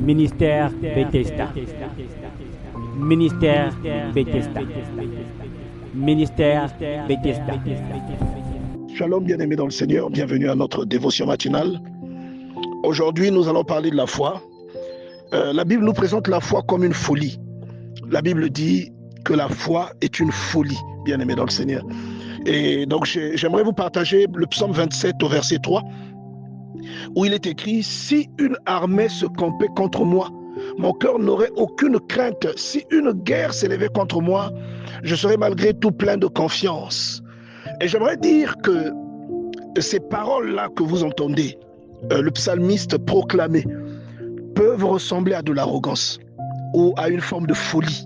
Ministère Bethesda. Ministère Bethesda. Ministère Bethesda. Shalom bien-aimés dans le Seigneur, bienvenue à notre dévotion matinale. Aujourd'hui, nous allons parler de la foi. La Bible nous présente la foi comme une folie. La Bible dit que la foi est une folie, bien-aimés dans le Seigneur. Et donc, j'aimerais vous partager le psaume 27 au verset 3, où il est écrit « Si une armée se campait contre moi, mon cœur n'aurait aucune crainte. Si une guerre s'élevait contre moi, je serais malgré tout plein de confiance. » Et j'aimerais dire que ces paroles-là que vous entendez, le psalmiste proclamé, peuvent ressembler à de l'arrogance ou à une forme de folie.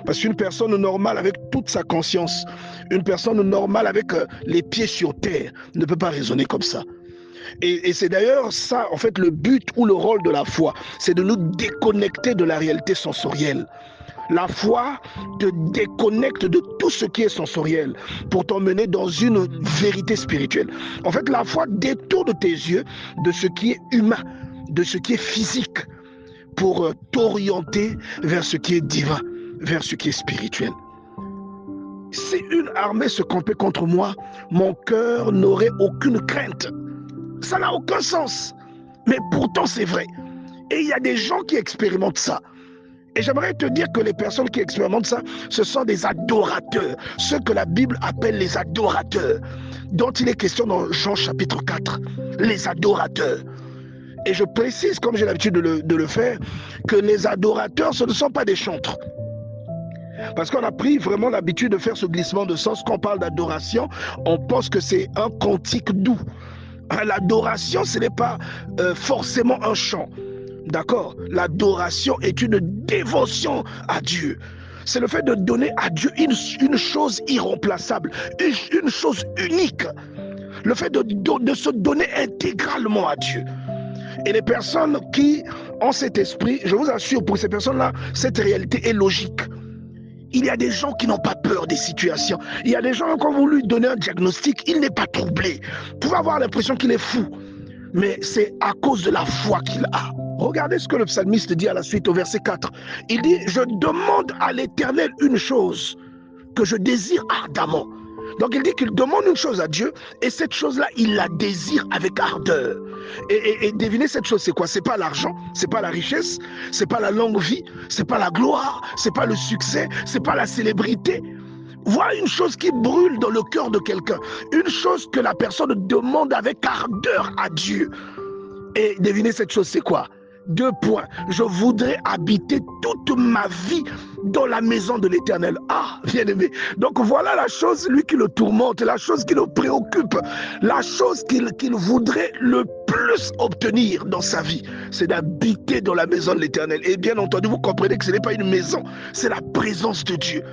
Parce qu'une personne normale avec toute sa conscience, une personne normale avec les pieds sur terre ne peut pas raisonner comme ça. Et c'est d'ailleurs ça, en fait, le but ou le rôle de la foi, c'est de nous déconnecter de la réalité sensorielle. La foi te déconnecte de tout ce qui est sensoriel pour t'emmener dans une vérité spirituelle. En fait, la foi détourne tes yeux de ce qui est humain, de ce qui est physique, pour t'orienter vers ce qui est divin, vers ce qui est spirituel. Si une armée se campait contre moi, mon cœur n'aurait aucune crainte. Ça n'a aucun sens, mais pourtant c'est vrai. Et il y a des gens qui expérimentent ça. Et j'aimerais te dire que les personnes qui expérimentent ça, ce sont des adorateurs, ceux que la Bible appelle les adorateurs, dont il est question dans Jean chapitre 4, les adorateurs. Et je précise, comme j'ai l'habitude de le faire, que les adorateurs, ce ne sont pas des chantres. Parce qu'on a pris vraiment l'habitude de faire ce glissement de sens. Quand on parle d'adoration, on pense que c'est un cantique doux. L'adoration, ce n'est pas forcément un chant. D'accord? L'adoration est une dévotion à Dieu. C'est le fait de donner à Dieu une chose irremplaçable, une chose unique. Le fait de se donner intégralement à Dieu. Et les personnes qui ont cet esprit, je vous assure, pour ces personnes-là, cette réalité est logique. Il y a des gens qui n'ont pas peur des situations. Il y a des gens, quand vous lui donnez un diagnostic, il n'est pas troublé. Vous pouvez avoir l'impression qu'il est fou. Mais c'est à cause de la foi qu'il a. Regardez ce que le psalmiste dit à la suite au verset 4. Il dit « Je demande à l'Éternel une chose que je désire ardemment. » Donc il dit qu'il demande une chose à Dieu et cette chose-là, il la désire avec ardeur. Et devinez cette chose, c'est quoi? C'est pas l'argent, c'est pas la richesse, c'est pas la longue vie, c'est pas la gloire, c'est pas le succès, c'est pas la célébrité. Voilà une chose qui brûle dans le cœur de quelqu'un, une chose que la personne demande avec ardeur à Dieu. Et devinez cette chose, c'est quoi? 2 points. Je voudrais habiter toute ma vie dans la maison de l'Éternel. Ah, bien aimé. Donc voilà la chose, lui, qui le tourmente, la chose qui le préoccupe, la chose qu'il voudrait le plus obtenir dans sa vie, c'est d'habiter dans la maison de l'Éternel. Et bien entendu, vous comprenez que ce n'est pas une maison, c'est la présence de Dieu.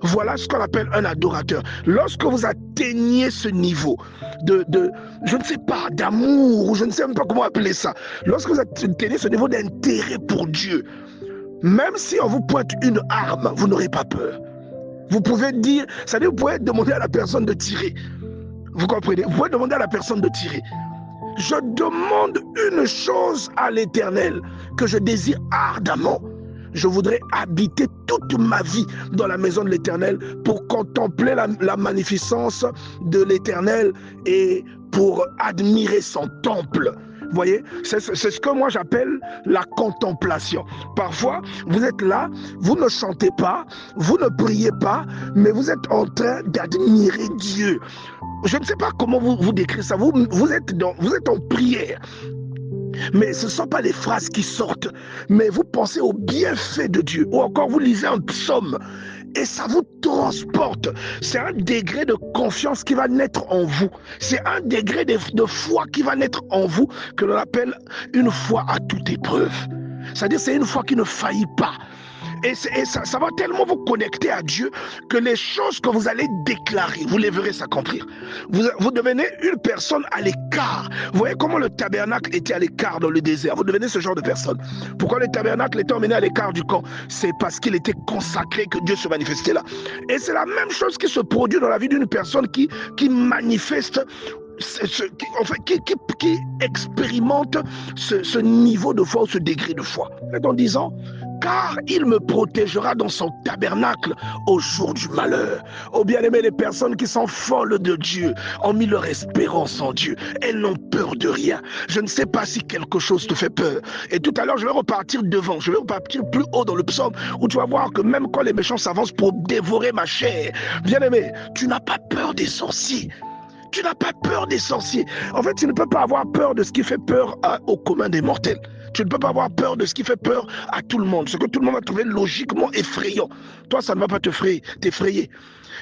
Voilà ce qu'on appelle un adorateur. Lorsque vous atteignez ce niveau je ne sais pas, d'amour, ou je ne sais même pas comment appeler ça, lorsque vous atteignez ce niveau d'intérêt pour Dieu, même si on vous pointe une arme, vous n'aurez pas peur. Vous pouvez dire, c'est-à-dire vous pouvez demander à la personne de tirer. Vous comprenez? Vous pouvez demander à la personne de tirer. Je demande une chose à l'Éternel que je désire ardemment. Je voudrais habiter toute ma vie dans la maison de l'Éternel pour contempler la magnificence de l'Éternel et pour admirer son temple. Vous voyez, c'est ce que moi j'appelle la contemplation. Parfois, vous êtes là, vous ne chantez pas, vous ne priez pas, mais vous êtes en train d'admirer Dieu. Je ne sais pas comment vous décrire ça. Vous êtes en prière. Mais ce ne sont pas les phrases qui sortent, mais vous pensez au bienfait de Dieu, ou encore vous lisez un psaume, et ça vous transporte. C'est un degré de confiance qui va naître en vous. C'est un degré de foi qui va naître en vous, que l'on appelle une foi à toute épreuve. C'est-à-dire c'est une foi qui ne faillit pas. Et ça va tellement vous connecter à Dieu que les choses que vous allez déclarer, vous les verrez s'accomplir. Vous devenez une personne à l'écart. Vous voyez comment le tabernacle était à l'écart dans le désert. Vous devenez ce genre de personne. Pourquoi le tabernacle était emmené à l'écart du camp? C'est parce qu'il était consacré que Dieu se manifestait là. Et c'est la même chose qui se produit dans la vie d'une personne qui manifeste qui expérimente ce niveau de foi ou ce degré de foi. En disant, car il me protégera dans son tabernacle au jour du malheur. Oh bien-aimés, les personnes qui sont folles de Dieu ont mis leur espérance en Dieu. Elles n'ont peur de rien. Je ne sais pas si quelque chose te fait peur. Et tout à l'heure, je vais repartir devant. Je vais repartir plus haut dans le psaume où tu vas voir que même quand les méchants s'avancent pour dévorer ma chair, bien-aimé, tu n'as pas peur des sorciers. Tu n'as pas peur des sorciers. En fait, tu ne peux pas avoir peur de ce qui fait peur au commun des mortels. Tu ne peux pas avoir peur de ce qui fait peur à tout le monde. Ce que tout le monde va trouver logiquement effrayant. Toi, ça ne va pas t'effrayer.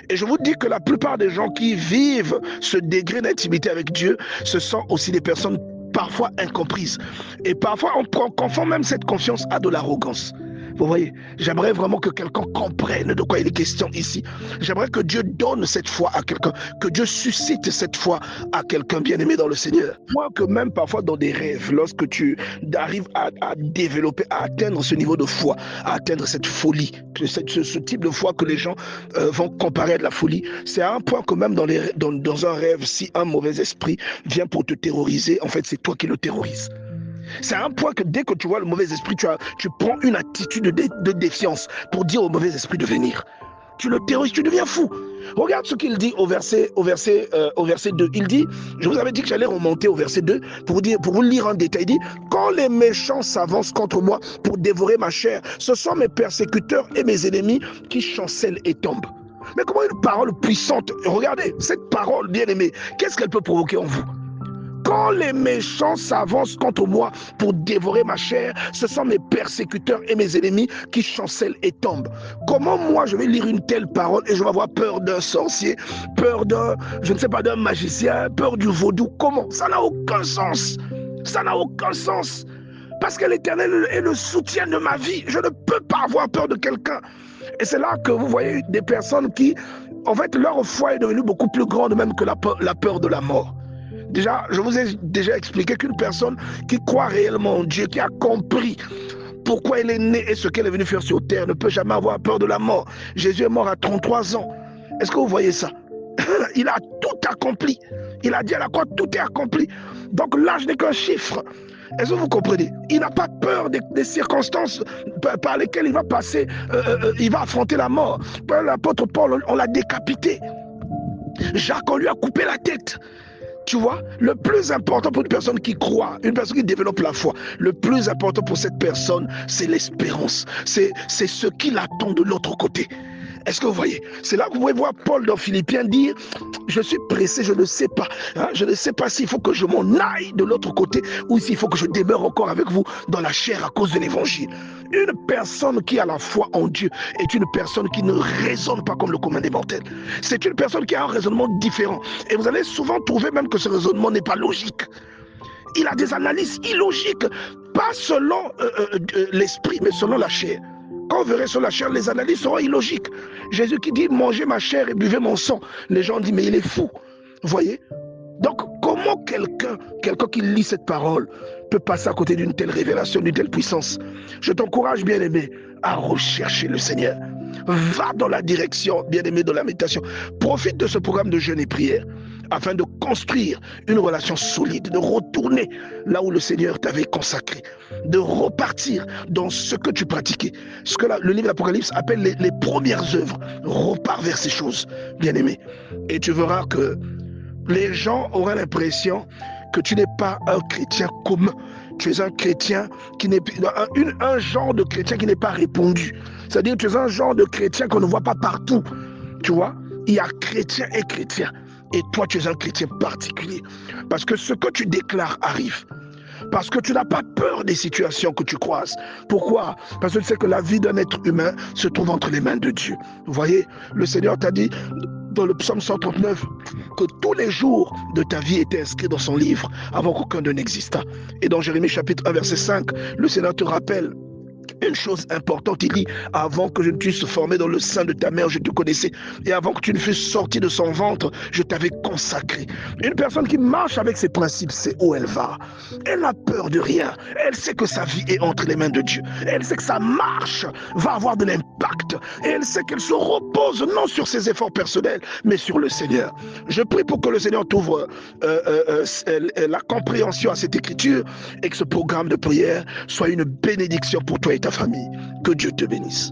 Et je vous dis que la plupart des gens qui vivent ce degré d'intimité avec Dieu, ce sont aussi des personnes parfois incomprises. Et parfois, on confond même cette confiance à de l'arrogance. Vous voyez, j'aimerais vraiment que quelqu'un comprenne de quoi il est question ici. J'aimerais que Dieu donne cette foi à quelqu'un, que Dieu suscite cette foi à quelqu'un bien-aimé dans le Seigneur. Moi, que même parfois dans des rêves, lorsque tu arrives à développer, à atteindre ce niveau de foi, à atteindre cette folie, ce type de foi que les gens vont comparer à de la folie, c'est à un point que même dans un rêve, si un mauvais esprit vient pour te terroriser, en fait, c'est toi qui le terrorises. C'est à un point que dès que tu vois le mauvais esprit, tu prends une attitude de défiance pour dire au mauvais esprit de venir. Tu le terrorises, tu deviens fou. Regarde ce qu'il dit au verset 2. Il dit, je vous avais dit que j'allais remonter au verset 2 pour vous lire en détail. Il dit, quand les méchants s'avancent contre moi pour dévorer ma chair, ce sont mes persécuteurs et mes ennemis qui chancellent et tombent. Mais comment une parole puissante, regardez, cette parole bien-aimée, qu'est-ce qu'elle peut provoquer en vous? Quand les méchants s'avancent contre moi pour dévorer ma chair, ce sont mes persécuteurs et mes ennemis qui chancellent et tombent. Comment moi je vais lire une telle parole et je vais avoir peur d'un sorcier, peur d'un magicien, peur du vaudou? Comment? Ça n'a aucun sens. Ça n'a aucun sens. Parce que l'Éternel est le soutien de ma vie. Je ne peux pas avoir peur de quelqu'un. Et c'est là que vous voyez des personnes qui, en fait, leur foi est devenue beaucoup plus grande même que la peur de la mort. Déjà, je vous ai déjà expliqué qu'une personne qui croit réellement en Dieu, qui a compris pourquoi elle est née et ce qu'elle est venue faire sur terre, ne peut jamais avoir peur de la mort. Jésus est mort à 33 ans. Est-ce que vous voyez ça? Il a tout accompli. Il a dit à la croix, tout est accompli. Donc l'âge n'est qu'un chiffre. Est-ce que vous comprenez? Il n'a pas peur des circonstances par lesquelles il va passer, il va affronter la mort. L'apôtre Paul, on l'a décapité. Jacques, on lui a coupé la tête. Tu vois, le plus important pour une personne qui croit, une personne qui développe la foi, le plus important pour cette personne, c'est l'espérance. C'est ce qui l'attend de l'autre côté. Est-ce que vous voyez? C'est là que vous pouvez voir Paul dans Philippiens dire, je suis pressé, je ne sais pas. Je ne sais pas s'il faut que je m'en aille de l'autre côté ou s'il faut que je demeure encore avec vous dans la chair à cause de l'évangile. Une personne qui a la foi en Dieu est une personne qui ne raisonne pas comme le commun des mortels. C'est une personne qui a un raisonnement différent. Et vous allez souvent trouver même que ce raisonnement n'est pas logique. Il a des analyses illogiques, pas selon l'esprit, mais selon la chair. Quand vous verrez sur la chair, les analyses seront illogiques. Jésus qui dit, mangez ma chair et buvez mon sang. Les gens disent, mais il est fou. Vous voyez? Donc, comment quelqu'un qui lit cette parole peut passer à côté d'une telle révélation, d'une telle puissance? Je t'encourage, bien-aimé, à rechercher le Seigneur. Va dans la direction, bien-aimé, de la méditation. Profite de ce programme de jeûne et prière afin de construire une relation solide, de retourner là où le Seigneur t'avait consacré, de repartir dans ce que tu pratiquais, ce que le livre d'Apocalypse appelle les premières œuvres. Repars vers ces choses, bien-aimé, et tu verras que les gens auront l'impression que tu n'es pas un chrétien commun. Tu es un chrétien qui n'est un genre de chrétien qui n'est pas répandu. C'est-à-dire que tu es un genre de chrétien qu'on ne voit pas partout. Tu vois, il y a chrétien et chrétien. Et toi, tu es un chrétien particulier. Parce que ce que tu déclares arrive. Parce que tu n'as pas peur des situations que tu croises. Pourquoi? Parce que tu sais que la vie d'un être humain se trouve entre les mains de Dieu. Vous voyez, le Seigneur t'a dit dans le psaume 139 que tous les jours de ta vie étaient inscrits dans son livre avant qu'aucun d'eux n'existât. Et dans Jérémie chapitre 1 verset 5, le Seigneur te rappelle Une chose importante, il dit, avant que je ne fusse formé dans le sein de ta mère, je te connaissais. Et avant que tu ne fusses sorti de son ventre, je t'avais consacré. Une personne qui marche avec ses principes, c'est où elle va. Elle n'a peur de rien. Elle sait que sa vie est entre les mains de Dieu. Elle sait que sa marche va avoir de l'impact. Et elle sait qu'elle se repose non sur ses efforts personnels, mais sur le Seigneur. Je prie pour que le Seigneur t'ouvre la compréhension à cette écriture et que ce programme de prière soit une bénédiction pour toi et ta famille. Que Dieu te bénisse.